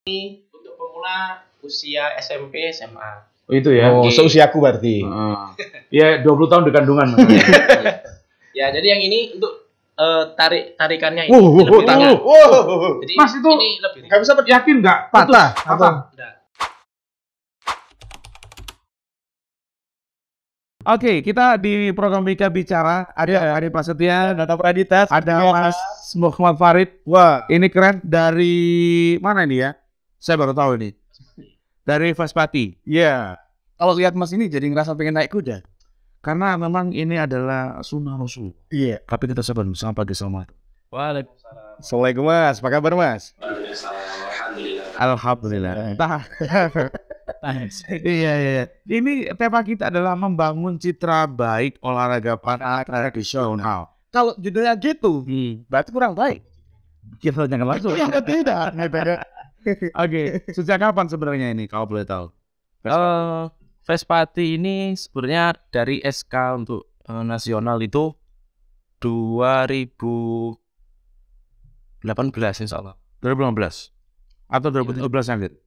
Untuk pemula usia SMP, SMA. Oh itu ya. Oh, seusiaku berarti. Ya 20 tahun di kandungan. Ya, jadi yang ini untuk tarikannya ini lebih ringan. Jadi Mas itu ini lebih ringan. Nggak bisa yakin nggak patah atau? Enggak. Oke, kita di program Mika Bicara ada Adi Prasetya, Nata Pradita, ada Mas Muhammad Farid. Wah, ini keren dari mana ini ya? Saya baru tahu ini. Dari Vespati. Iya. Kalau lihat Mas ini jadi ngerasa pengen naik kuda. Karena memang ini adalah sunnah Rasul. Iya. Tapi kita sabar bersama pagi selamat. Waalaikumsalam. Assalamualaikum Mas, apa kabar Mas? Alhamdulillah. Iya. Ini tema kita adalah membangun citra baik olahraga panah tradisional. Kalau judulnya gitu, berarti kurang baik. Kita jangan langsung. Tidak. Oke, sejak kapan sebenarnya ini kalau boleh tahu? Vespati ini sebenarnya dari SK untuk nasional itu 2018 insya Allah. 2015 atau 2017 yang gitu?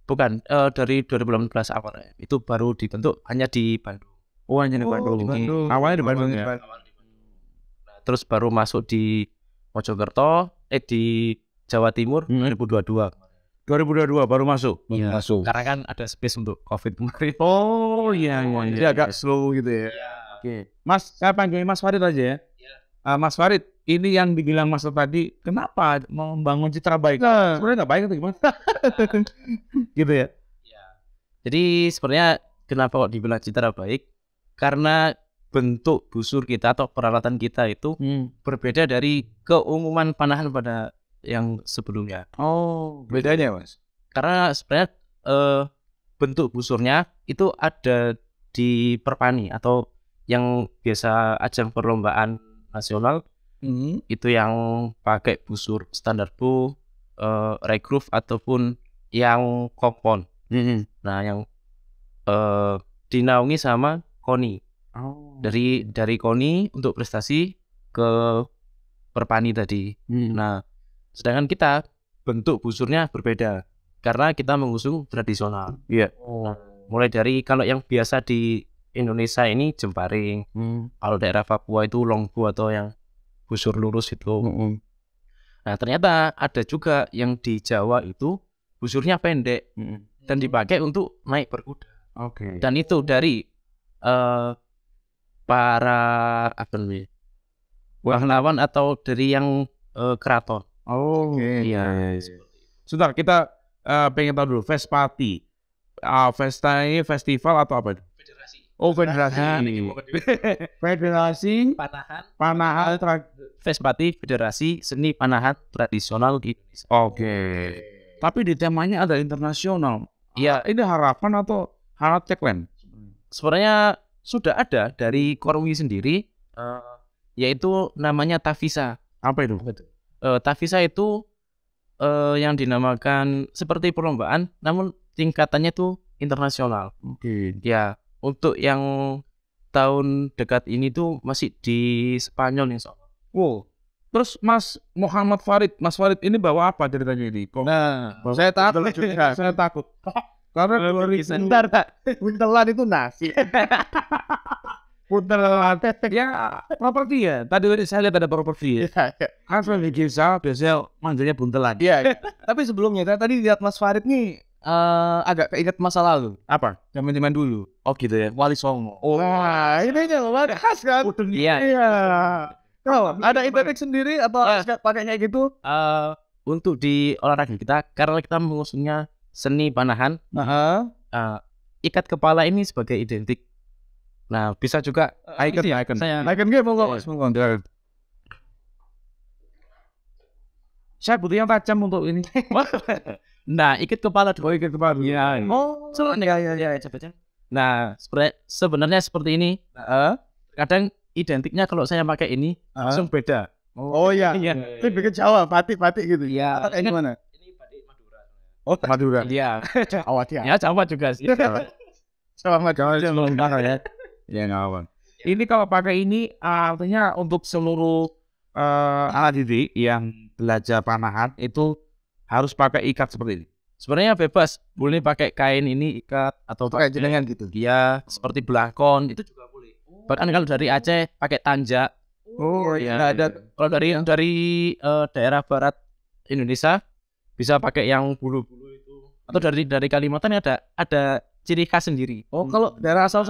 Bukan, dari 2018 awal itu baru dibentuk hanya di Bandung. Oh, hanya di Bandung. Awalnya di Bandung ya. Nah, terus baru masuk di Mojokerto, di Jawa Timur 2022. 2022 baru masuk. Iya, Masuk. karena kan ada space untuk COVID kemarin. Oh iya. Jadi agak slow gitu ya. Oke. Mas, saya panggil Mas Farid aja ya. Mas Farid, ini yang dibilang Mas tadi, kenapa membangun citra baik? Sebenarnya nggak baik atau gimana? Gitu ya. Jadi sebenarnya kenapa kok dibilang citra baik? Karena bentuk busur kita atau peralatan kita itu berbeda dari keumuman panahan pada yang sebelumnya. Oh, bedanya Mas? Karena sebenarnya bentuk busurnya itu ada di Perpani atau yang biasa ajang perlombaan nasional itu yang pakai busur standar bu, regroove ataupun yang kompon. Nah, yang dinaungi sama KONI. Dari KONI untuk prestasi ke Perpani tadi. Nah, sedangkan kita bentuk busurnya berbeda karena kita mengusung tradisional. Iya. Nah, mulai dari kalau yang biasa di Indonesia ini jemparing, kalau daerah Papua itu longbu atau yang busur lurus itu. Nah, ternyata ada juga yang di Jawa itu busurnya pendek dan dipakai untuk naik berkuda. Oke. Dan itu dari para pahlawan atau dari yang keraton. Oh, Iya. Sebentar, kita pengen tahu dulu Vespati. Vesta ini festival atau apa? Federasi. Oh, federasi. Federasi Panahan Vespati Federasi Seni Panahan Tradisional di Indonesia. Oke. Tapi di temanya ada internasional. Iya, Ini harapan atau harap tagline? sebenarnya sudah ada dari Korwi sendiri, yaitu namanya Tavisa. Apa itu? Tavisa itu yang dinamakan seperti perlombaan, namun tingkatannya itu internasional. Oke. Ya, untuk yang tahun dekat ini tuh masih di Spanyol insya Allah. Wow. Terus Mas Muhammad Farid, Mas Farid ini bawa apa ceritanya ini? Saya takut. Saya takut. Karena Bentar, buntelan itu nasi. buntelan ya properti ya. Tadi saya lihat ada properti ya. Kan di Gisa biasanya manggilnya buntelan. Iya. Tapi sebelumnya tadi lihat Mas Farid nih agak keinget masa lalu. Apa? Zaman-zaman dulu. Oh gitu ya, Wali Songo. Wah, ini jawaban khas kan? Iya. Oh, ada identik sendiri atau pakainya gitu? Untuk di olahraga kita, karena kita mengusungnya seni panahan, ikat kepala ini sebagai identik. Nah, bisa juga Icon. Icon game monggo. Saya butuh yang tajam untuk ini. Nah, ikat kepala dulu. Oh, ikat kepala. Iya. Ya, coba. Nah, sebenarnya seperti ini. Kadang identiknya kalau saya pakai ini langsung beda. Oh iya. Itu bikin Jawa, batik-batik gitu. Iya. Ini mana? Ini batik Madura. Oh, Madura. Iya. Awat ya. Ya, Jawa juga sih. Sama Jawa ya. Ya ngawan. Ini kalau pakai ini artinya untuk seluruh anak didik yang belajar panahan itu harus pakai ikat seperti ini? Sebenarnya bebas, boleh pakai kain ini ikat atau Kayak jenengan gitu. dia seperti belangkon itu juga boleh. Bahkan kalau dari Aceh pakai tanjak. Oh iya. nggak ada. Kalau dari daerah barat Indonesia bisa pakai yang bulu-bulu itu. Atau dari Kalimantan ada ciri khas sendiri. Oh kalau daerah asal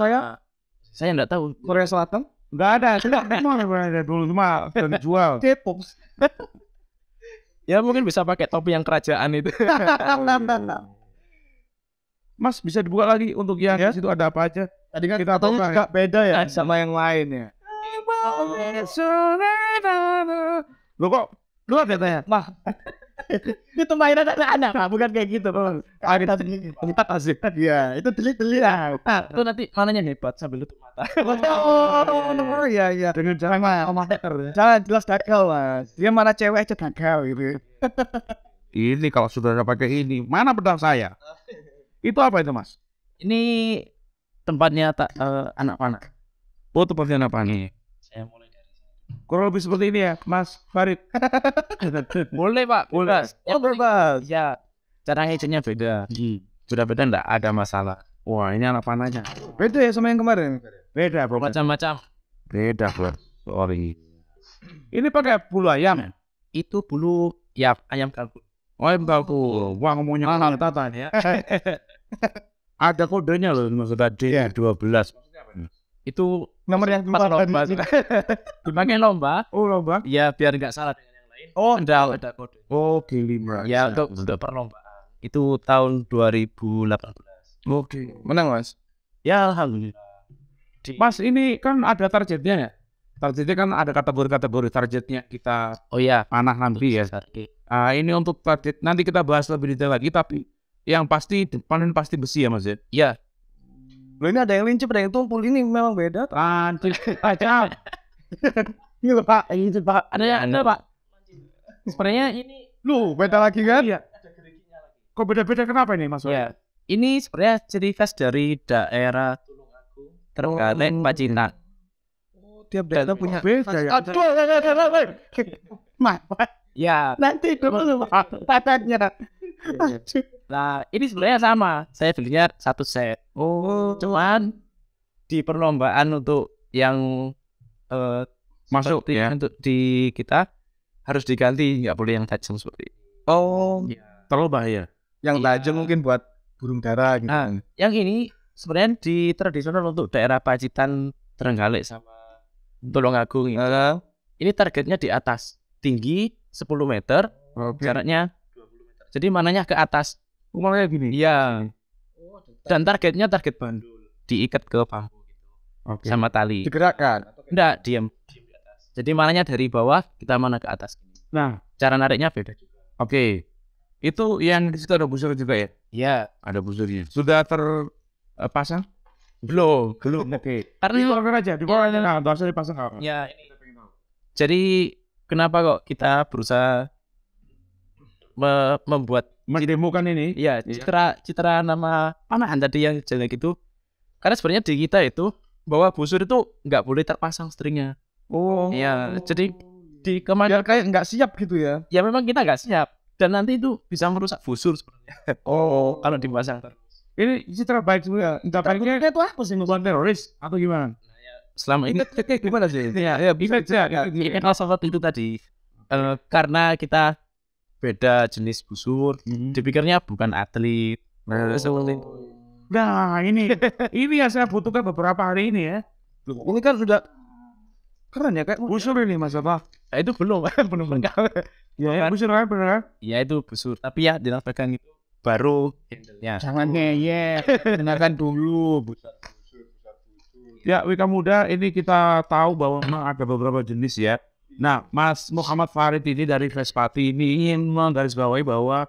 Saya enggak tahu. Korea Selatan. Nggak ada, memang ada dulu cuma dijual. K-pop. Ya mungkin bisa pakai topi yang kerajaan itu. Mas bisa dibuka lagi untuk yang di situ ada apa aja? Tadi kan Kita katanya buka, agak beda ya sama yang lain ya. Lo kok luar katanya? Mah. Itu mainan anak-anak, bukan kayak gitu. Kita asik. Iya, itu teli-teli lah. Itu nanti mananya hebat sambil tutup mata. Oh iya. Dengan cara Jangan jelas gagal mas. Dia mana cewek aja gagal gitu. ini kalau sudah pakai ini, mana pedang saya? Itu apa itu Mas? Ini tempatnya anak panah. Oh tempatnya apa nih? Saya mulai dari sini. Kurang lebih seperti ini ya, Mas Farid. Boleh Pak, bebas. Oh bebas. Ya, cara ngejenya beda. Sudah beda enggak ada masalah. Wah ini anak panahnya. Beda ya sama yang kemarin. Beda bro. Macam-macam. Beda bro. Sorry. Ini pakai bulu ayam ya? Itu bulu ya ayam kalkun. Oh ayam kalkun. Wah ngomongnya mahal tata ya. Ada kodenya loh maksudnya D12. Itu Nomor yang pas lomba. Dipakai lomba. Oh lomba? Ya biar enggak salah dengan yang lain. Oh Ada kode. Oh G5. Ya untuk perlombaan. Itu tahun 2018. Oke. menang mas. Ya alhamdulillah. Mas ini kan ada targetnya ya? Targetnya kan ada kategori-kategori targetnya kita Oh ya, panah nanti ya. Ini untuk target nanti kita bahas lebih detail lagi tapi yang pasti panen pasti besi ya Mas ya? Iya. Loh ini ada yang lincip, ada yang tumpul, ini memang beda. Lancip aja. Ini loh Pak, ini Pak. Ada Pak. Sebenarnya ini Loh beda lagi kan? Iya. Kok beda-beda kenapa ini Mas? ya. Ini sebenarnya ciri khas dari daerah Tulungagung, Trenggalek, Pacitan. Oh, tiap daerah punya. Beda ya. Aduh, Mas, Ya. nanti dulu tatanya. Nah, ini sebenarnya sama. Saya belinya satu set. Oh, Cuman di perlombaan untuk yang masuk seperti ya. untuk di kita harus diganti, nggak boleh yang tajam seperti ini. Oh, Terlalu bahaya. yang Iya. tajam mungkin buat burung dara gitu. Nah, yang ini sebenarnya di tradisional untuk daerah Pacitan, Trenggalek sama Tulungagung ini. Ini targetnya di atas, tinggi 10 meter, jaraknya 20 meter. Jadi mananya ke atas. Umumnya gini. Iya. Dan targetnya target bandul, diikat ke bambu gitu. Oke. Sama tali. Digerakkan. Enggak, diam di atas. Jadi mananya dari bawah, kita mana ke atas. Nah, Cara nariknya beda juga. oke. Itu yang di situ ada busur juga ya? Iya. Ada busurnya. Sudah terpasang? Belum. Oke. Karena Dikorkan aja, dikorkan aja. Nah, nggak usah dipasang nggak apa. ya ini. Jadi kenapa kok kita berusaha membuat Mendemokan ini. ya citra nama panahan tadi yang jelek itu? Karena sebenarnya di kita itu bahwa busur itu nggak boleh terpasang stringnya. Oh. Ya, jadi di Biar kemarin kayak nggak siap gitu ya. ya memang kita nggak siap dan nanti itu bisa merusak busur sebenarnya. Oh. Kalau dipasang terus. Ini citra baik sebenarnya. Baiknya Itu apa sih? bukan teroris atau gimana? Selama ini Gimana sih? Ya, bisa aja. ini seperti itu tadi. Karena kita beda jenis busur, dipikirnya bukan atlet. Seperti itu. Nah, ini yang saya butuhkan beberapa hari ini ya. Ini kan udah keren ya kayak Busur ini Mas apa? Nah, itu belum belum lengkap. Ya, busur kan benar. Ya itu busur, tapi ya di pegang itu baru handle-nya. jangan ngeyel. Dengarkan dulu. Ya, Wika Muda ini kita tahu bahwa memang ada beberapa jenis ya. Nah, Mas Muhammad Farid ini dari Vespati ini ingin menggarisbawahi bahwa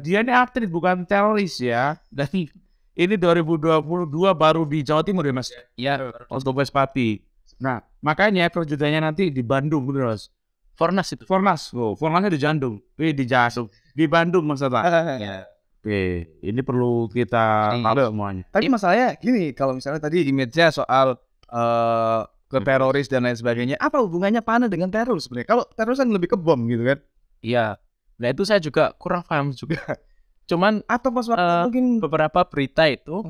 dia ini atlet bukan teroris ya. Dan ini 2022 baru di Jawa Timur ya Mas? Ya, Untuk Vespati. Nah, makanya kerjanya nanti di Bandung bener Mas. Fornas itu. Fornas, Fornasnya di Jandung. Di Jasuk. Di Bandung Mas Tata. Ya. Oke, ini perlu kita tahu semuanya. Tapi masalahnya gini, kalau misalnya tadi image-nya soal ke teroris dan lain sebagainya, apa hubungannya panah dengan teror sebenarnya? Kalau teror kan lebih ke bom gitu kan? Iya. Nah itu saya juga kurang paham juga. Cuman Atau Mas Farid mungkin beberapa berita itu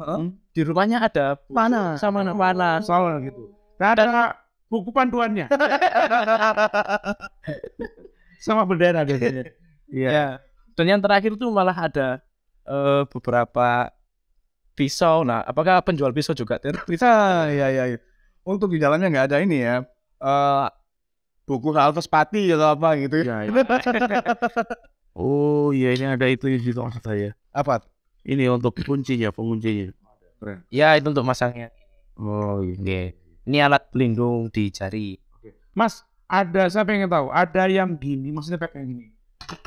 di rumahnya ada buku Panas. sama panas. Soal gitu. Nggak ada buku panduannya sama bendera biasanya. Iya. Ya. Dan yang terakhir tuh malah ada beberapa pisau. Nah, apakah penjual pisau juga teroris? bisa ya. Untuk di jalannya nggak ada ini ya. Buku Alves Pati atau apa gitu ya. Iya, iya. Oh iya, ini ada itu di situ maksud saya. Apa? Ini untuk kuncinya, penguncinya. Ya, itu untuk masangnya. Oh iya. Oke. Ini alat pelindung di jari. Mas, saya pengen tahu, ada yang gini, maksudnya kayak gini.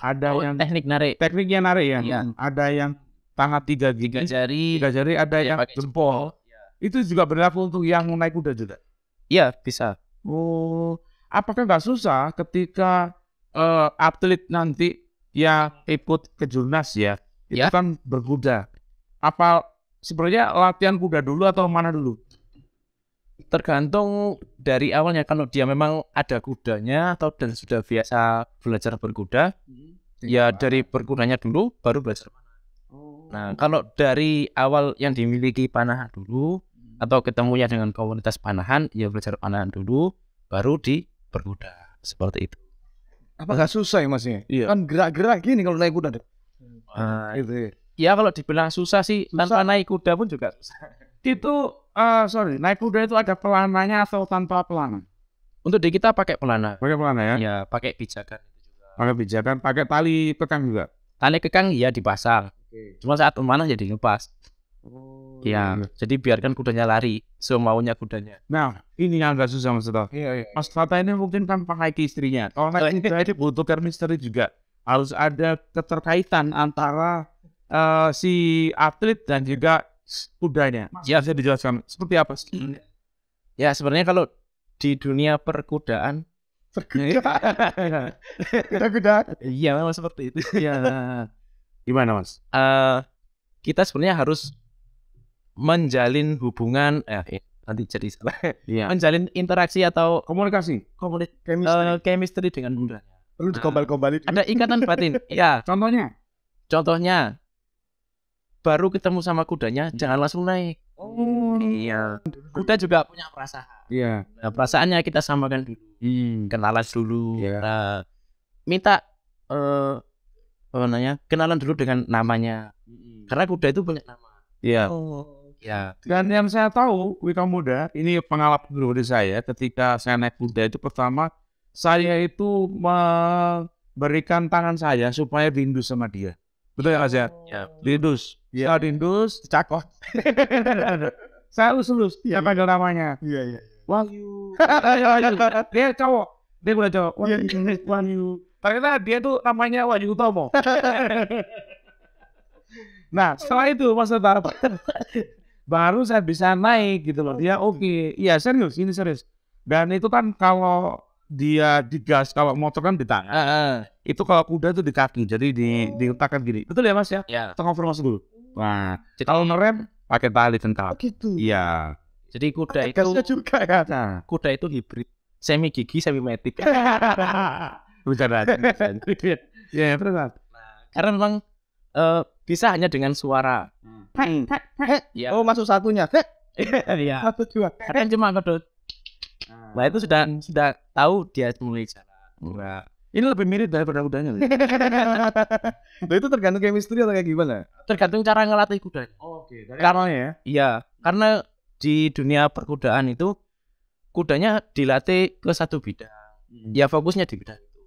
Ada yang Teknik narik tekniknya narik ya. Iya. Ada yang tangan tiga tiga gigi, jari. tiga jari, ada yang pakai jempol. Itu juga berlaku untuk yang naik kuda juga. Iya, bisa. Oh, apakah nggak susah ketika atlet nanti yang ikut ke Jurnas ya, itu Ya. kan berkuda. Apa sebenarnya latihan kuda dulu atau mana dulu? Tergantung dari awalnya. Kalau dia memang ada kudanya atau dan sudah biasa belajar berkuda, ya dari berkudanya dulu baru belajar panah. Nah, kalau dari awal yang dimiliki panahan dulu atau ketemunya dengan komunitas panahan, ya belajar panahan dulu baru di berkuda. Seperti itu. Apa nggak susah ya Mas ya? Iya. Kan gerak-gerak gini kalau naik kuda deh. Nah, Gitu ya. ya kalau dibilang susah sih, tanpa naik kuda pun juga susah. Itu naik kuda itu ada pelananya atau tanpa pelana? Untuk di kita pakai pelana. Pakai pelana ya? Ya, pakai pijakan. Pakai pijakan, pakai tali kekang juga. Tali kekang ya dipasang. Cuma saat memanah jadi lepas. Oh, Ya, jadi biarkan kudanya lari semaunya kudanya. Nah, ini yang agak susah Mas Toto. Iya. Mas Tata ini mungkin kan pakai istrinya. Kalau naik kuda ini butuh chemistry juga. Harus ada keterkaitan antara si atlet dan juga kudanya. Ya. Bisa dijelaskan seperti apa sih? Ya, sebenarnya kalau di dunia perkudaan, Kuda-kuda. iya memang seperti itu. Ya. Gimana Mas? Kita sebenarnya harus menjalin hubungan, nanti jadi salah. Iya. Menjalin interaksi atau Komunikasi. chemistry dengan kudanya. Perlu dikombal-kombalin. Ada ikatan batin. Ya, Contohnya? contohnya baru ketemu sama kudanya, jangan langsung naik. Oh. Iya. Kuda juga punya perasaan. Iya. Nah, perasaannya kita samakan dulu. Kenalan dulu. Iya. Nah, minta kenalan dulu dengan namanya. Karena kuda itu punya nama. Iya. Ya. Dan yang saya tahu, Wika Muda, ini pengalaman pribadi saya ketika saya naik kuda itu pertama, saya itu memberikan tangan saya supaya diindus sama dia. Betul ya Mas ya? Ya. Diindus. Saya diindus, Cakot. saya lulus, saya panggil namanya. Iya. Wahyu. Dia cowok. Dia bukan cowok. Wahyu. Ternyata dia tuh namanya Wahyu Utomo. Nah, setelah itu Mas Tata, baru saya bisa naik gitu loh. Dia oke. Iya serius, ini serius. Dan itu kan kalau dia digas, kalau motor kan di tangan. Itu kalau kuda itu di kaki, jadi diletakkan gini. Betul ya Mas ya? Ya. Kita konfirmasi dulu. Nah, Jadi, kalau ngerem pakai tali tengkap. Gitu. Iya. jadi kuda itu Gasnya juga ya. Nah, kuda itu hibrid, semi gigi, semi metik. bicara. Ya, benar. Karena memang bisa hanya dengan suara. Ya. Oh, masuk satunya. Iya. Satu dua. Kan cuma kedut. Nah, itu sudah tahu dia mulai jalan. Nah, ini lebih mirip daripada kudanya. Nah, itu tergantung chemistry atau kayak gimana? Tergantung cara ngelatih kudanya. Oke, Karena ya. iya, karena di dunia perkudaan itu kudanya dilatih ke satu bidang. Ya fokusnya di bidang itu.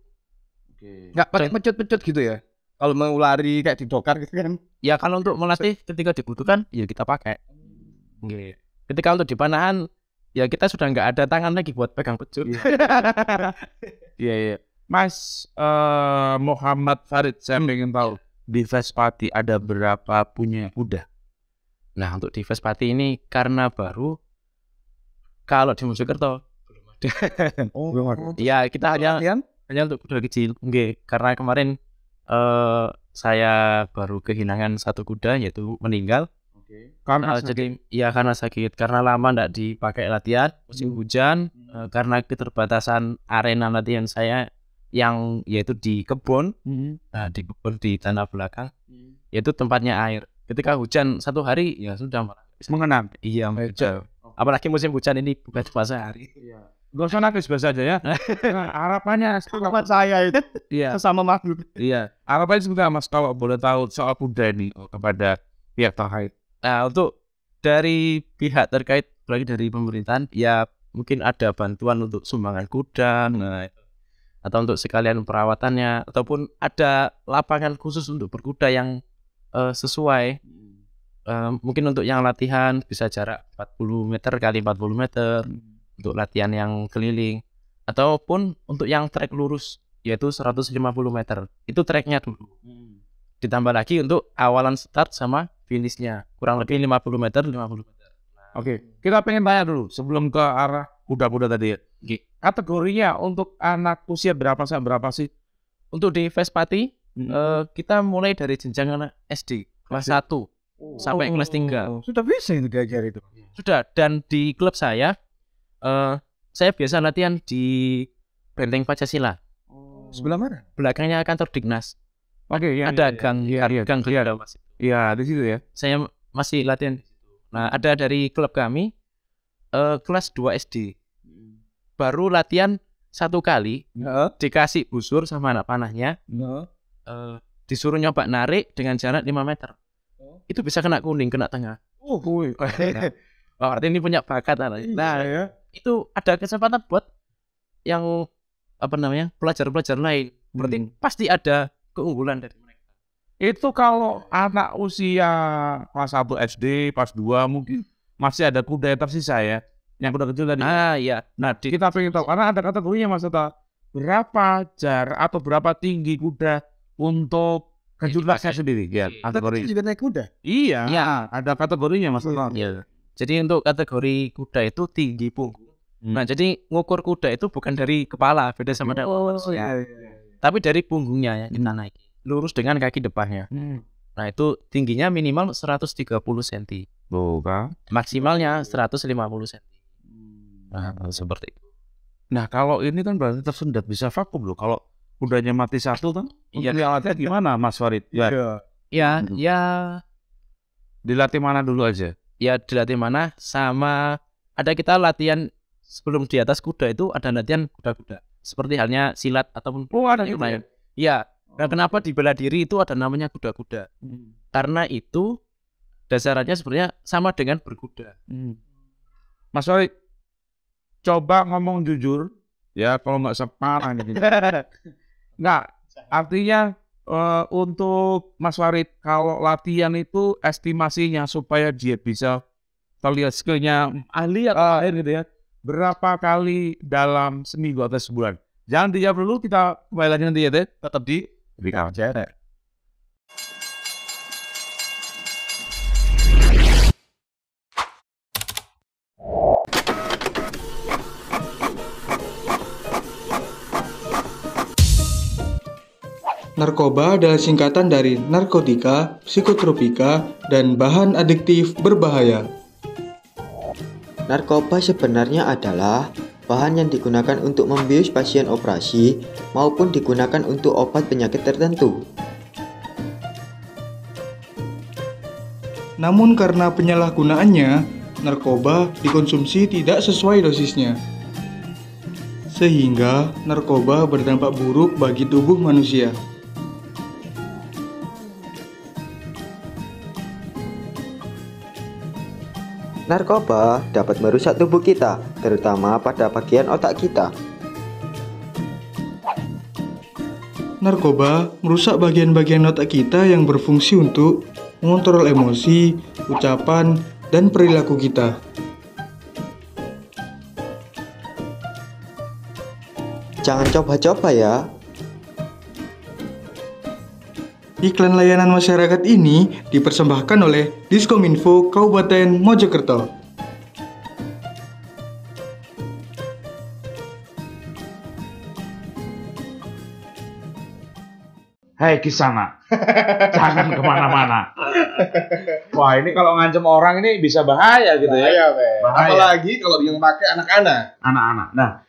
Oke. Nggak pakai pecut-pecut gitu ya? Kalau mau lari kayak didokar gitu kan? Ya kalau untuk melatih ketika dibutuhkan ya kita pakai. Oke. Ketika untuk di panahan ya kita sudah nggak ada tangan lagi buat pegang pecut. Iya. Mas Muhammad Farid, saya ingin tahu di Vespati ada berapa punya kuda? Nah, untuk di Vespati ini karena baru, kalau di Mojokerto belum ada. Belum ada. Ya kita hanya Kalian? untuk kuda kecil. Oke, karena kemarin saya baru kehilangan satu kuda yaitu meninggal. Karena Jadi ya karena sakit, karena lama tidak dipakai latihan musim hujan, karena keterbatasan arena latihan saya yang yaitu di kebun. Nah, di kebun di tanah belakang, yaitu tempatnya air. Ketika hujan satu hari ya sudah malah Mengenang. iya hujan. Apalagi musim hujan ini bukan cuma sehari. Gak usah nangis biasa aja ya. Nah, harapannya Sama saya itu iya. sesama makhluk. Iya. Harapannya sebentar Mas kalau boleh tahu soal kuda ini kepada pihak terkait. Nah, untuk dari pihak terkait lagi dari pemerintahan ya mungkin ada bantuan untuk sumbangan kuda, nah itu. Atau untuk sekalian perawatannya ataupun ada lapangan khusus untuk berkuda yang sesuai. Mungkin untuk yang latihan bisa jarak 40 meter kali 40 meter untuk latihan yang keliling, ataupun untuk yang trek lurus yaitu 150 meter itu treknya dulu. Ditambah lagi untuk awalan start sama finishnya kurang lebih 50 meter. Oke, kita pengen tanya dulu sebelum ke arah kuda-kuda tadi ya. Kategorinya untuk anak usia berapa sampai berapa sih? Untuk di Vespati kita mulai dari jenjang anak SD kelas 1 sampai kelas 3. Sudah bisa itu diajar itu. Sudah, dan di klub saya biasa latihan di Benteng Pancasila. Sebelah mana? Belakangnya kantor Dignas. Oke, ya, Ada gang gelada Mas. Iya, di situ ya. Saya masih latihan di situ. Nah, ada dari klub kami kelas 2 SD. Baru latihan 1 kali, dikasih busur sama anak panahnya. Disuruh nyoba narik dengan jarak 5 meter. Itu bisa kena kuning, kena tengah. Artinya ini punya bakat anak. Nah, ya. itu ada kesempatan buat yang pelajar-pelajar lain. Berarti pasti ada keunggulan dari mereka. Itu kalau anak usia kelas 1 SD, kelas 2 mungkin masih ada kuda yang tersisa ya. Yang kuda kecil tadi. Iya. Nah, Kita pengen tahu karena ada kategorinya Mas Ota. Berapa jarak atau berapa tinggi kuda untuk kejurnaksnya sendiri ya, kategori. Tapi juga naik kuda. Iya. Iya. Ada kategorinya Mas Ota. Iya. Jadi untuk kategori kuda itu tinggi punggung. Nah, jadi ngukur kuda itu bukan dari kepala, beda sama Iya. tapi dari punggungnya ya kita naik. Lurus dengan kaki depannya. Nah, itu tingginya minimal 130 cm. Bukan. Maksimalnya 150 cm. Nah, seperti itu. Nah, kalau ini kan berarti tersendat bisa vakum loh. Kalau kudanya mati satu kan, Iya. untuk alatnya gimana Mas Farid? Ya, Ya, dilatih mana dulu aja? ya dilatih mana sama ada kita latihan sebelum di atas kuda itu ada latihan kuda-kuda. Seperti halnya silat ataupun ada gitu ya? Iya. Nah, kenapa di bela diri itu ada namanya kuda-kuda? Karena itu dasarnya sebenarnya sama dengan berkuda. Mas Farid, coba ngomong jujur, ya kalau nggak separah gitu. Nggak, artinya untuk Mas Farid, kalau latihan itu estimasinya supaya dia bisa terlihat skillnya ahli atau gitu ya, berapa kali dalam seminggu atau sebulan? Jangan dijawab dulu, kita kembali lagi nanti ya, tetap di Bika Jaya. Narkoba adalah singkatan dari narkotika, psikotropika, dan bahan adiktif berbahaya. Narkoba sebenarnya adalah bahan yang digunakan untuk membius pasien operasi maupun digunakan untuk obat penyakit tertentu. Namun karena penyalahgunaannya, narkoba dikonsumsi tidak sesuai dosisnya. Sehingga narkoba berdampak buruk bagi tubuh manusia. Narkoba dapat merusak tubuh kita, terutama pada bagian otak kita. Narkoba merusak bagian-bagian otak kita yang berfungsi untuk mengontrol emosi, ucapan, dan perilaku kita. Jangan coba-coba ya. Iklan layanan masyarakat ini dipersembahkan oleh Diskominfo Kabupaten Mojokerto. Hei Kisana, jangan kemana-mana. Wah, ini kalau ngancam orang ini bisa bahaya gitu ya. Bahaya. Apalagi kalau yang pakai anak-anak. Anak-anak. Nah,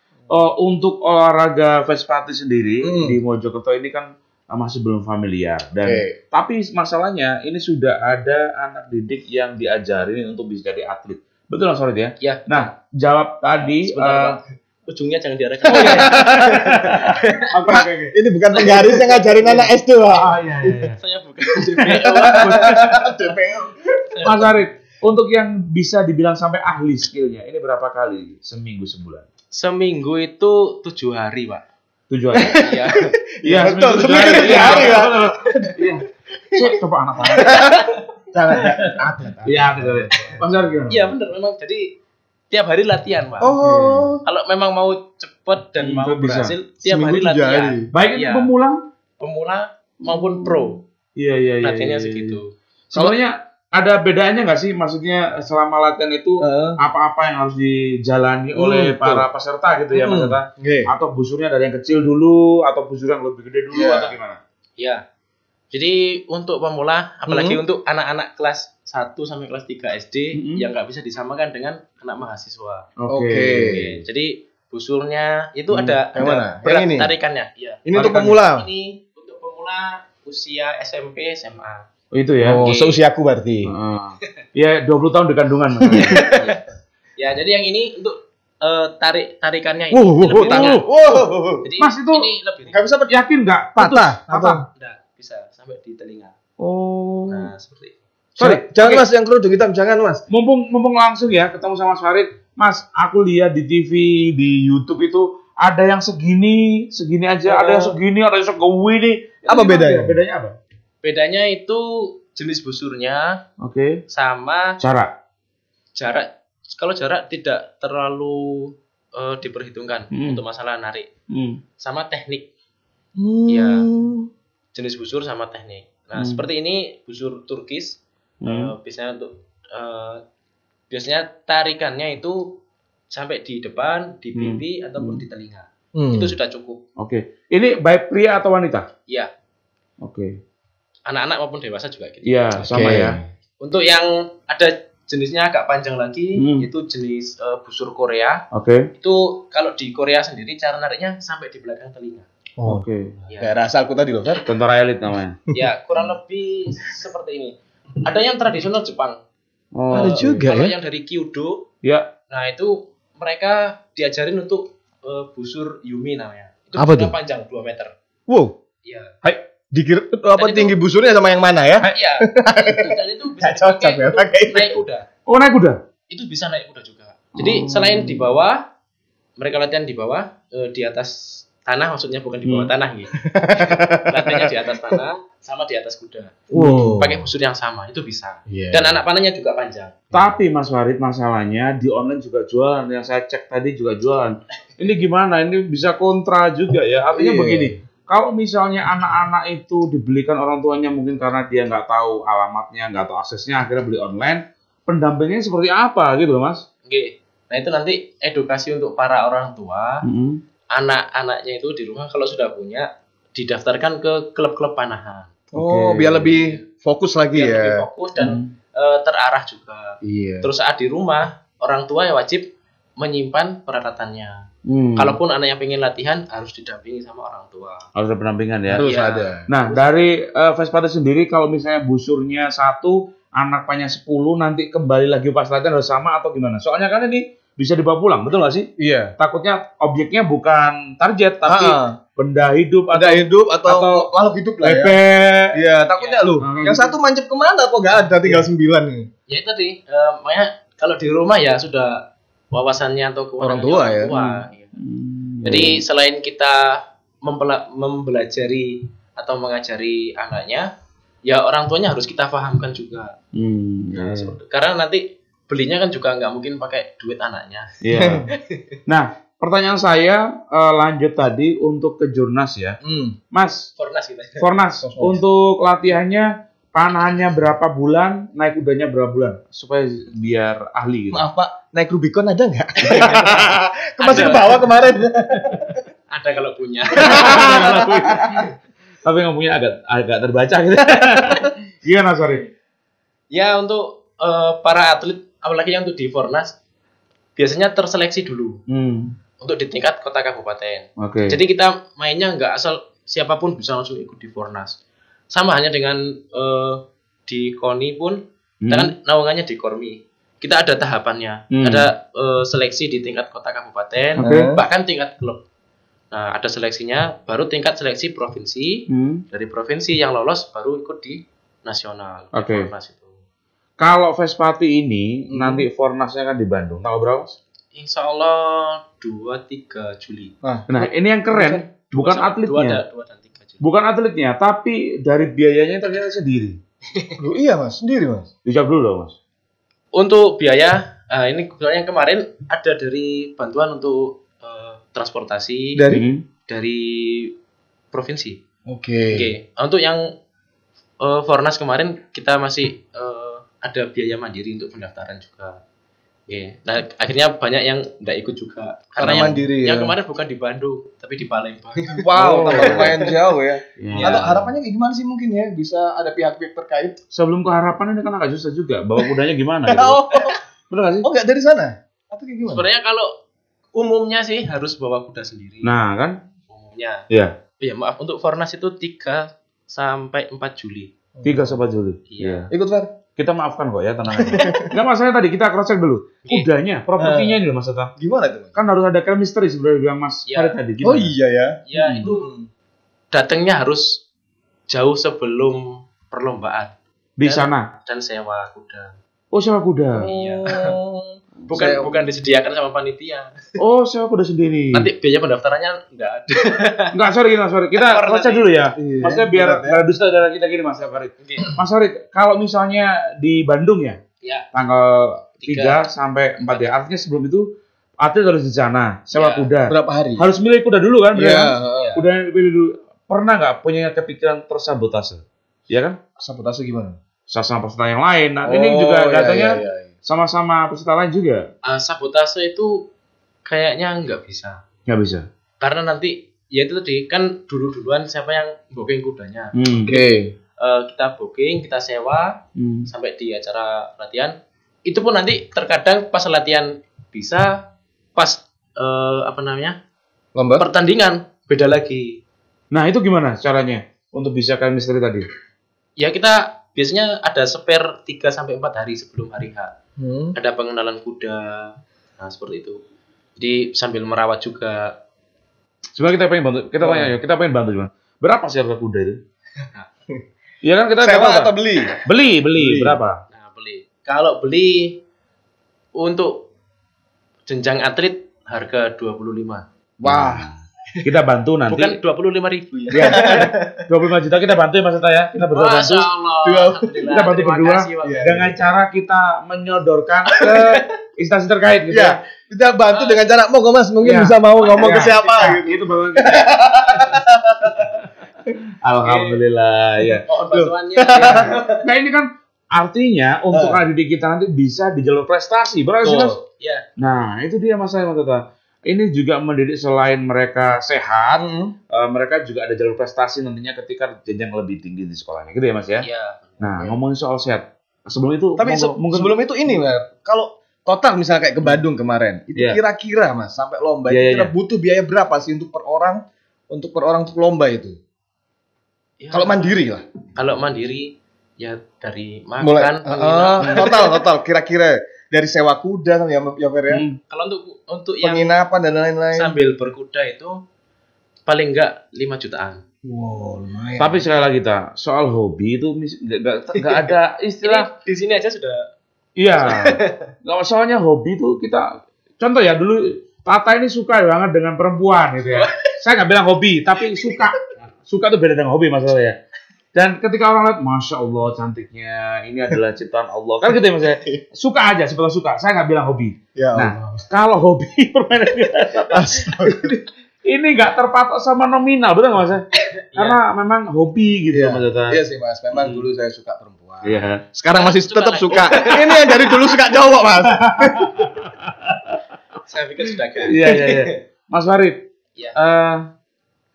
untuk olahraga Vespati sendiri di Mojokerto ini kan masih belum familiar dan tapi masalahnya ini sudah ada anak didik yang diajarin untuk bisa jadi atlet. Betul Mas Farid ya? Iya. Nah, jawab tadi Ujungnya jangan diarahkan. Oke. Ini bukan penggaris yang ngajarin anak SD, Pak. iya. Saya bukan DPO. Mas Farid, untuk yang bisa dibilang sampai ahli skillnya, ini berapa kali seminggu sebulan? Seminggu itu 7 hari, Pak. 7 hari? Iya. Iya, betul. seminggu 7 7 hari, Pak. Iya. Coba anak saya. Jangan. Iya, betul. Mas Farid gimana? Iya, benar memang. Jadi tiap hari latihan, Pak. Oh. Kalau memang mau cepet dan mau bisa. berhasil, tiap hari Seminggu 7 latihan. hari. Baik itu Iya. pemula Maupun pro. Iya. Latihannya segitu. Sebenarnya ada bedanya nggak sih? Maksudnya selama latihan itu apa-apa yang harus dijalani oleh para peserta gitu ya, peserta? Atau busurnya dari yang kecil dulu, atau busur yang lebih gede dulu, atau gimana? Iya. Jadi untuk pemula, apalagi untuk anak-anak kelas 1 sampai kelas 3 SD yang nggak bisa disamakan dengan anak mahasiswa. Oke. Jadi busurnya itu ada mana? berat Yang ini? tarikannya. Iya. Ini untuk pemula. Ini untuk pemula usia SMP, SMA. Oh, itu ya. Oh, seusiaku berarti. Ya 20 tahun di kandungan. Ya, jadi yang ini untuk tarikannya ini lebih ringan. Jadi Mas, itu ini lebih ringan. Enggak bisa Yakin nggak? patah Patah. Nggak bisa sampai di telinga. Oh. Nah, seperti itu. Sorry, jangan Mas yang kerudung hitam, jangan Mas. Mumpung langsung ya ketemu sama Mas Farid. Mas, aku lihat di TV, di YouTube itu ada yang segini aja, ada yang segini, ada yang segini. Apa bedanya? Bedanya apa? Bedanya itu jenis busurnya Oke. sama Jarak. Kalau jarak tidak terlalu diperhitungkan untuk masalah narik. Sama teknik. Ya, jenis busur sama teknik. Nah, seperti ini busur Turkis. Biasanya untuk biasanya tarikannya itu sampai di depan, di pipi ataupun di telinga. Itu sudah cukup. Oke. Ini baik pria atau wanita? Iya. Oke. Anak-anak maupun dewasa juga gitu. Iya, sama ya. Untuk yang ada jenisnya agak panjang lagi, itu jenis busur Korea. Oke. Itu kalau di Korea sendiri cara nariknya sampai di belakang telinga. Oke. Ya, Kayak rasalku tadi loh, Fer. Tentara elit namanya. ya kurang lebih seperti ini. Ada yang tradisional Jepang. Oh. Ada juga Kalau ya. yang dari Kyudo, Ya. nah itu mereka diajarin untuk busur Yumi namanya. Itu Apa busurnya tuh? panjang 2 meter. Wow. Iya. Dikira apa Dan tinggi busurnya sama yang mana ya? Iya. Dan itu bisa Nggak cocok dipakai ya, untuk pakai itu. naik kuda. Oh, naik kuda. Itu bisa naik kuda juga. Jadi selain di bawah, mereka latihan di bawah, di atas tanah, maksudnya bukan di bawah tanah gitu. Latihannya di atas tanah sama di atas kuda. Wow. Pakai busur yang sama, itu bisa. Iya. Dan anak panahnya juga panjang. Tapi Mas Farid, masalahnya di online juga jualan. Yang saya cek tadi juga jualan. Ini gimana? Ini bisa kontra juga ya. Artinya Iya. begini. Kalau misalnya anak-anak itu dibelikan orang tuanya mungkin karena dia nggak tahu alamatnya, nggak tahu aksesnya, akhirnya beli online. Pendampingnya seperti apa gitu loh, Mas? Oke. Nah itu nanti edukasi untuk para orang tua, anak-anaknya itu di rumah kalau sudah punya, didaftarkan ke klub-klub panahan. Oh, Oke. biar lebih fokus lagi Biar lebih ya. fokus dan terarah juga. Iya. Terus saat di rumah, orang tua yang wajib menyimpan peralatannya. Kalaupun anak yang pengen latihan, harus didampingi sama orang tua. Harus ada pendampingan ya. Harus Iya. ada. Nah, dari Vespati sendiri kalau misalnya busurnya 1, anak panjang 10, nanti kembali lagi pas latihan harus sama atau gimana? Soalnya kan ini bisa dibawa pulang, betul nggak sih? Iya. Takutnya objeknya bukan target, tapi benda hidup Ada hidup atau makhluk hidup lah ya. bebek. Iya, takutnya lu. Yang satu mancep kemana kok nggak ada, tinggal 9 nih. Ya itu tadi, makanya kalau di rumah ya sudah wawasannya atau kewenangannya Orang tua ya. Iya. Jadi selain kita mempelajari atau mengajari anaknya, ya orang tuanya harus kita pahamkan juga. Nah, karena nanti belinya kan juga nggak mungkin pakai duit anaknya. Iya. Nah, pertanyaan saya lanjut tadi untuk ke Jurnas ya. Mas, Fornas kita. Fornas, untuk latihannya panahannya berapa bulan, naik kudanya berapa bulan supaya biar ahli gitu. Maaf Pak, naik Rubicon ada nggak? Masih ke bawah kemarin. Ada kalau punya. Tapi nggak punya agak terbaca gitu. Gimana sorry? Ya untuk para atlet, apalagi yang untuk di Fornas, biasanya terseleksi dulu untuk di tingkat kota kabupaten. Oke. Jadi kita mainnya nggak asal siapapun bisa langsung ikut di Fornas. Sama hanya dengan di KONI pun, kita kan naungannya di Kormi. Kita ada tahapannya, ada seleksi di tingkat kota kabupaten, bahkan tingkat klub. Nah, ada seleksinya, baru tingkat seleksi provinsi. Dari provinsi yang lolos baru ikut di nasional. Oke. Fornas itu. Kalau Vespati ini nanti Fornasnya kan di Bandung. Tahu berapa? Insya Allah 2-3 Juli. Nah, ini yang keren, bukan atletnya. 2 dan 3 Juli. Bukan atletnya, tapi dari biayanya ternyata sendiri. Loh, iya Mas, sendiri Mas. Dijawab dulu loh, Mas. Untuk biaya, ini kebetulan yang kemarin ada dari bantuan untuk transportasi dari provinsi. Oke. Untuk yang Fornas kemarin kita masih ada biaya mandiri untuk pendaftaran juga. Oke. Nah, akhirnya banyak yang tidak ikut juga karena mandiri yang kemarin bukan di Bandung tapi di Palembang. Wow, lumayan jauh ya. Ya. Atau harapannya kayak gimana sih mungkin ya bisa ada pihak-pihak terkait? Sebelum ke harapan ini kan agak susah juga. Bawa kudanya gimana gitu. Bener gak sih? Oh, enggak dari sana? Atau kayak gimana? Sebenarnya kalau umumnya sih harus bawa kuda sendiri. Nah, kan? Umumnya. Iya. Iya, maaf untuk Fornas itu 3 sampai 4 Juli. 3 Sobat Juli. Iya. Ikut Fer? Kita maafkan kok ya, tenang aja. Enggak masalah tadi, kita cross check dulu. Kudanya, propertinya ini loh Mas Tata. Gimana itu? Kan harus ada chemistry sebenarnya bilang Mas Iya. Farid tadi. Oh Gimana? iya ya. Ya, itu datangnya harus jauh sebelum perlombaan Di sana. dan sewa kuda. Oh, sewa kuda. Iya. Bukan disediakan sama panitia. Oh, sewa kuda sendiri. Nanti biaya pendaftarannya enggak ada. Enggak, sorry. Kita cross check dulu ya. Iya. Maksudnya biar ada dusta darah kita gini Mas Farid. Oke. Mas Farid, kalau misalnya di Bandung ya, Ya, tanggal 3 3 sampai 4 ya. Artinya sebelum itu atlet harus di sana, sewa Ya. kuda. Berapa hari? Harus milih kuda dulu kan, bener Iya. kan? Kuda yang dipilih dulu. Pernah nggak punya kepikiran tersabotase? Iya kan? Sabotase gimana? Sama peserta yang lain. Nah, ini juga katanya sama-sama peserta lain juga. sabotase itu kayaknya nggak bisa. Nggak bisa. Karena nanti ya itu tadi kan duluan siapa yang booking kudanya. Oke. Kita booking, kita sewa sampai di acara latihan. Itu pun nanti terkadang pas latihan bisa, pas Lomba? pertandingan beda lagi. Nah, itu gimana caranya untuk bisa chemistry tadi? Ya kita biasanya ada spare 3 sampai 4 hari sebelum hari H. Ada pengenalan kuda. Nah, seperti itu. Jadi sambil merawat juga. Sebenarnya kita pengen bantu, kita pengen bantu gimana? Berapa sih harga kuda itu? Iya kan kita Sewa berapa? atau beli? Beli berapa? Nah, beli. Kalau beli untuk jenjang atlet harga 25. Wah. Kita bantu nanti. Bukan 25.000 ya. Iya. 25 juta kita bantu ya Mas Eta ya. Kita berdua bantu. Masya Allah. Alhamdulillah. Kita bantu Terima berdua kasih, Pak. dengan cara kita menyodorkan ke instansi terkait gitu ya. Iya. Kita bantu dengan cara monggo Mas, mungkin Iya. bisa mau ngomong ke Iya, siapa kita, gitu. Itu baru. Alhamdulillah ya. Mohon bantuannya. Nah ini kan artinya untuk adik didik kita nanti bisa di jalur prestasi, benar sih Mas? Ya. Nah itu dia masalah Mas Tata. Ini juga mendidik selain mereka sehat, mereka juga ada jalur prestasi nantinya ketika jenjang lebih tinggi di sekolahnya, gitu ya Mas ya? Iya. Nah ngomongin soal sehat, sebelum itu, Tapi mungkin sebelum itu ini, Mer. Kalau total misalnya kayak ke Bandung kemarin, itu Iya. kira-kira Mas sampai lomba Iya, itu iya, kira butuh biaya berapa sih untuk per orang untuk lomba itu? Ya, Kalau mandiri lah. Kalau mandiri ya dari Mulai makan, penginapan. total kira-kira dari sewa kuda sama ya Fer ya. Kalau untuk yang Penginapan dan lain-lain. sambil berkuda itu paling enggak 5 jutaan. Wow, lumayan. Tapi sekali lagi kita soal hobi itu nggak ada istilah. Ini di sini aja sudah Iya, nggak soalnya hobi itu kita contoh ya dulu Tata ini suka banget dengan perempuan gitu ya. Saya nggak bilang hobi, tapi suka. Suka tuh beda dengan hobi masalahnya. Dan ketika orang lihat, Masya Allah cantiknya, ini adalah ciptaan Allah. Kan gitu ya mas ya. Suka aja, sebetulnya suka. Saya nggak bilang hobi. Ya, Nah, kalau hobi permainan ini nggak terpatok sama nominal, betul nggak mas? Karena memang hobi gitu Iya. mas Tata. Iya sih Mas, memang dulu saya suka perempuan. Iya. Sekarang masih Itu tetap kan- suka. Ini yang dari dulu suka cowok, Mas. saya pikir sudah kan. Iya. Mas Farid, Iya.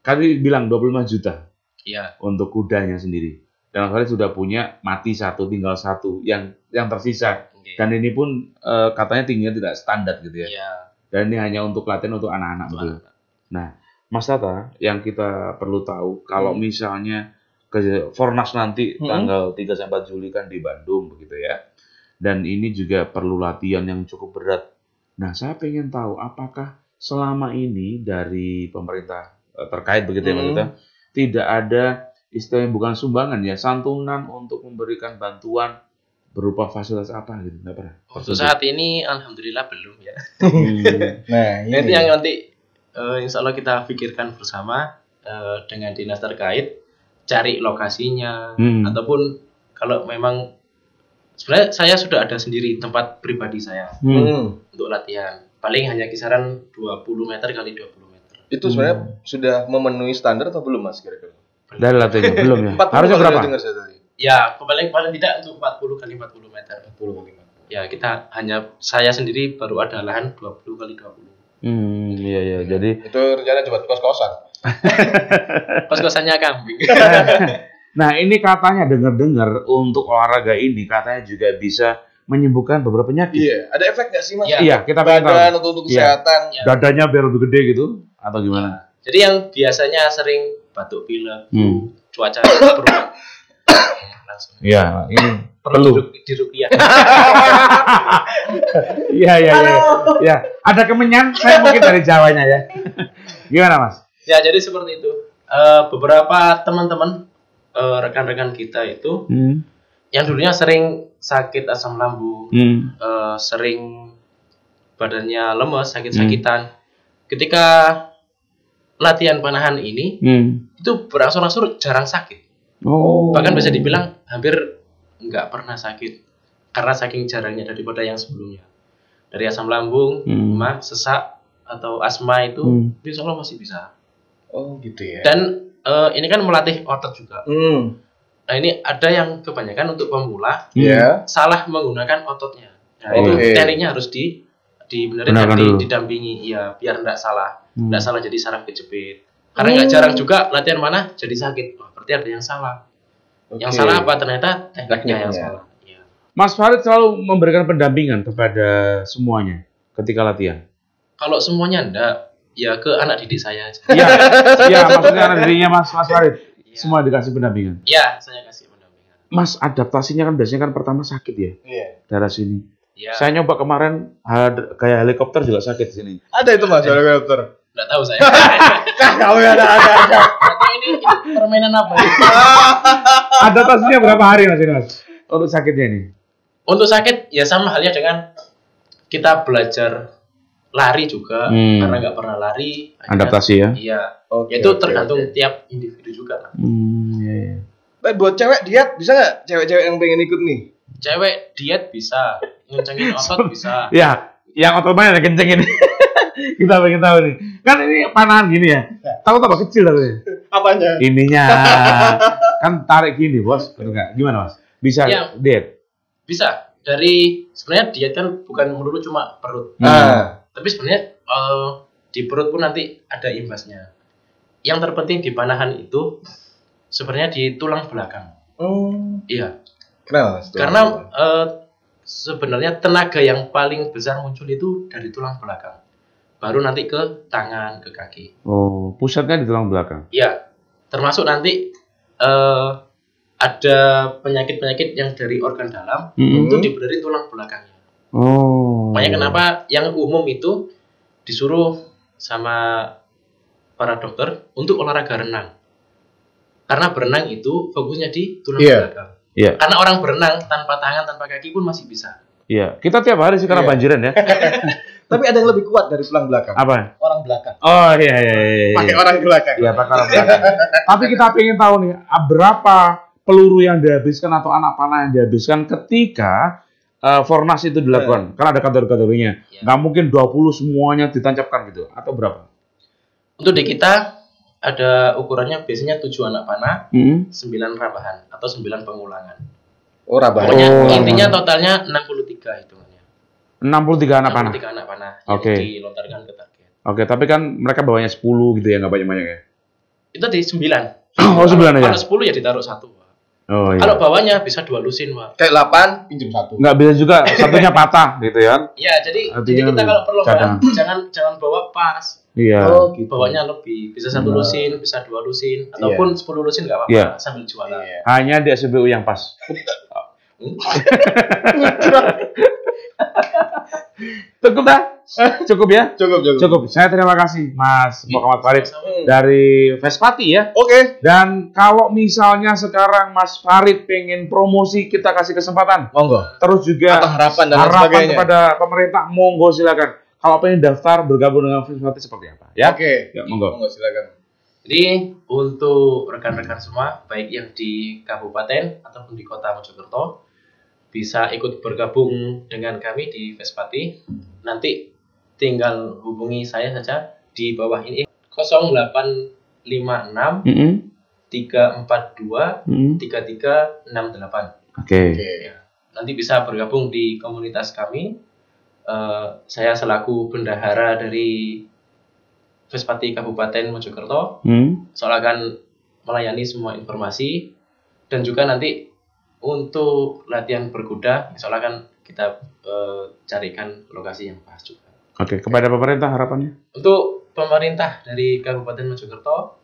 kami bilang 25 juta Iya. untuk kudanya sendiri. Dan Mas Farid sudah punya mati satu, tinggal satu yang tersisa. Oke. Dan ini pun katanya tingginya tidak standar gitu ya. Iya. Dan ini hanya untuk latihan untuk anak-anak betul. Nah, Mas Tata, yang kita perlu tahu kalau misalnya ke Fornas nanti tanggal 3 sampai 4 Juli kan di Bandung begitu ya. Dan ini juga perlu latihan yang cukup berat. Nah, saya pengen tahu apakah selama ini dari pemerintah terkait begitu ya Mas Tata, tidak ada istilahnya bukan sumbangan ya, santunan untuk memberikan bantuan berupa fasilitas apa gitu, nggak pernah? Untuk saat ini alhamdulillah belum ya. Nah, Itu yang nanti insya Allah kita pikirkan bersama dengan dinas terkait, cari lokasinya ataupun kalau memang sebenarnya saya sudah ada sendiri tempat pribadi saya untuk latihan. Paling hanya kisaran 20 meter kali 20 meter. Itu sebenarnya sudah memenuhi standar atau belum Mas kira-kira? Dari latihannya belum ya? 40 Harusnya berapa? dengar saya tadi. Ya, paling tidak untuk 40 kali 40 meter. 40 kali 40. Ya, saya sendiri baru ada lahan 20 kali 20. Iya. Jadi Itu rencana buat kos-kosan. Kos-kosannya kambing. nah, ini katanya dengar-dengar untuk olahraga ini katanya juga bisa menyembuhkan beberapa penyakit. Iya, ada efek nggak sih Mas? Iya. Iya, kita pengen tahu. Badan untuk kesehatan. Ya. Dadanya biar lebih gede gitu atau gimana? Jadi yang biasanya sering batuk pilek, cuaca berubah. Langsung. Iya, ini Perlu di rupiah. Iya. Ya, ada kemenyan, saya mungkin dari Jawanya ya. Gimana, Mas? Ya, jadi seperti itu. Beberapa teman-teman rekan-rekan kita itu yang dulunya sering sakit asam lambung, sering badannya lemes, sakit-sakitan. Ketika latihan panahan ini, itu berangsur-angsur jarang sakit. Bahkan bisa dibilang hampir nggak pernah sakit karena saking jarangnya daripada yang sebelumnya. Dari asam lambung, emah, sesak atau asma itu insya Allah masih bisa. Oh gitu ya. Dan ini kan melatih otot juga. Nah ini ada yang kebanyakan untuk pemula salah menggunakan ototnya. Nah itu tekniknya harus dibenerin dan didampingi ya biar nggak salah, nggak salah jadi saraf kejepit. Karena nggak jarang juga latihan mana jadi sakit. Wah, berarti ada yang salah. Yang salah apa ternyata tekniknya yang salah. Ya. Mas Farid selalu memberikan pendampingan kepada semuanya ketika latihan. Kalau semuanya enggak, ya ke anak didik saya aja. Iya, maksudnya anak didiknya Mas Farid. Semua dikasih pendampingan. Iya, saya kasih pendampingan. Mas, adaptasinya kan biasanya kan pertama sakit ya. Iya. Darah sini. Ya. Saya nyoba kemarin kayak helikopter juga sakit di sini. Ada itu Mas, helikopter. Enggak tahu saya. Kamu ada. Atau ini permainan apa? Adaptasinya berapa hari Mas ini, Mas? Untuk sakitnya ini? Untuk sakit ya sama halnya dengan kita belajar lari juga karena nggak pernah lari. Adaptasi ya? Iya. Itu tergantung tiap individu juga lah. Iya. Tapi buat cewek diet bisa nggak? Cewek-cewek yang pengen ikut nih? Cewek diet bisa, ngencengin otot bisa. Ya, yang otot mana yang kenceng ini? Kita pengen tahu nih. Kan ini panahan gini ya. Tahu tambah kecil tapi. Apanya? Ininya kan tarik gini, Bos. Betul nggak? Gimana, Mas? Bisa diet? Bisa. Dari sebenarnya diet kan bukan melulu cuma perut. Tapi sebenarnya di perut pun nanti ada imbasnya. Yang terpenting di panahan itu sebenarnya di tulang belakang. Iya. Kenapa? Karena sebenarnya tenaga yang paling besar muncul itu dari tulang belakang. Baru nanti ke tangan, ke kaki. Oh, pusatnya di tulang belakang. Iya. Termasuk nanti ada penyakit-penyakit yang dari organ dalam itu dibenerin tulang belakangnya. Makanya kenapa yang umum itu disuruh sama para dokter untuk olahraga renang. Karena berenang itu fokusnya di tulang belakang. Iya. Karena orang berenang tanpa tangan, tanpa kaki pun masih bisa. Iya. Kita tiap hari sih karena banjiran ya. Tapi ada yang lebih kuat dari tulang belakang. Apa? Orang belakang. Oh iya. Pakai orang belakang. Iya, pakai orang belakang. Tapi kita pengen tahu nih, berapa peluru yang dihabiskan atau anak panah yang dihabiskan ketika Fornas itu dilakukan. Karena ada kategori-kategorinya. Nggak mungkin 20 semuanya ditancapkan gitu. Atau berapa? Untuk di kita ada ukurannya biasanya 7 anak panah, 9 rabahan atau 9 pengulangan. Oh, rabahan. Pokoknya intinya totalnya 63 hitungannya. 63 anak panah. 63 anak panah yang dilontarkan ke target. Oke, tapi kan mereka bawanya 10 gitu ya, nggak banyak-banyak ya. Itu di 9. Oh, 9 aja. Kalau 10 ya ditaruh 1. Oh iya. Kalau bawahnya bisa 2 lusin, Pak. Kayak 8 pinjam 1. Nggak bisa juga satunya patah gitu ya. Iya, jadi Artinya kita kalau perlombaan cadang. jangan bawa pas. Iya. Oh, gitu. Bawahnya lebih, bisa 1 lusin, bisa 2 lusin, ataupun 10 lusin nggak apa-apa Iya. sambil jualan. Hanya di SPBU yang pas. Cukup dah? Cukup ya? Cukup. Saya terima kasih Mas Muhammad Farid dari Vespati ya. Oke. Dan kalau misalnya sekarang Mas Farid pengen promosi, kita kasih kesempatan. Monggo. Terus juga Atau harapan dan lain harapan sebagainya. kepada pemerintah, monggo silakan. Kalau pengen daftar bergabung dengan Vespati seperti apa? Ya. Oke. Ya, monggo. Silakan. Jadi untuk rekan-rekan semua, baik yang di kabupaten ataupun di kota Mojokerto, bisa ikut bergabung dengan kami di Vespati. Nanti tinggal hubungi saya saja di bawah ini 0856 342 3368. Oke. Nanti bisa bergabung di komunitas kami. Saya selaku bendahara dari Vespati Kabupaten Mojokerto, soal akan melayani semua informasi, dan juga nanti untuk latihan berkuda, soal akan kita carikan lokasi yang pas juga. Oke, kepada pemerintah harapannya? Untuk pemerintah dari Kabupaten Mojokerto,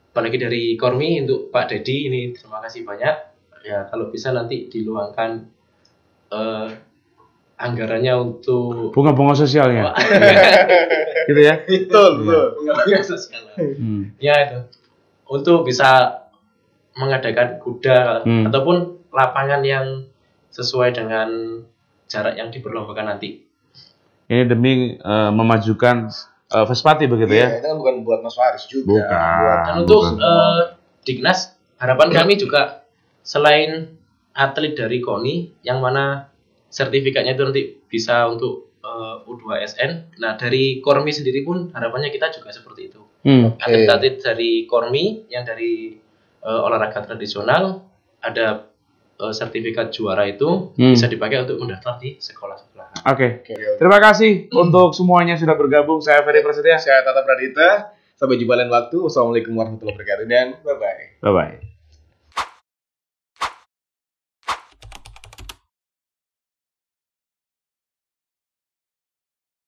apalagi dari Kormi, untuk Pak Dedi ini terima kasih banyak. Ya, kalau bisa nanti diluangkan anggarannya untuk Bunga-bunga sosialnya. Gitu ya? Betul. pengembangan sosial. Ya itu, untuk bisa mengadakan kuda ataupun lapangan yang sesuai dengan jarak yang diperlombakan nanti. Ini demi memajukan Vespati begitu ya? Itu kan bukan buat Mas Faris juga. Bukan. Dan untuk Dignas, harapan kami juga selain atlet dari KONI yang mana sertifikatnya itu nanti bisa untuk U2SN. Nah, dari Kormi sendiri pun harapannya kita juga seperti itu. Atlet-atlet dari Kormi yang dari olahraga tradisional ada sertifikat juara itu bisa dipakai untuk mendaftar di sekolah-sekolah. Oke. Terima kasih untuk semuanya sudah bergabung. Saya Ferry Prasetya. Saya Tata Pradita. Sampai jumpa lain waktu. Wassalamualaikum warahmatullahi wabarakatuh dan bye-bye. Bye-bye.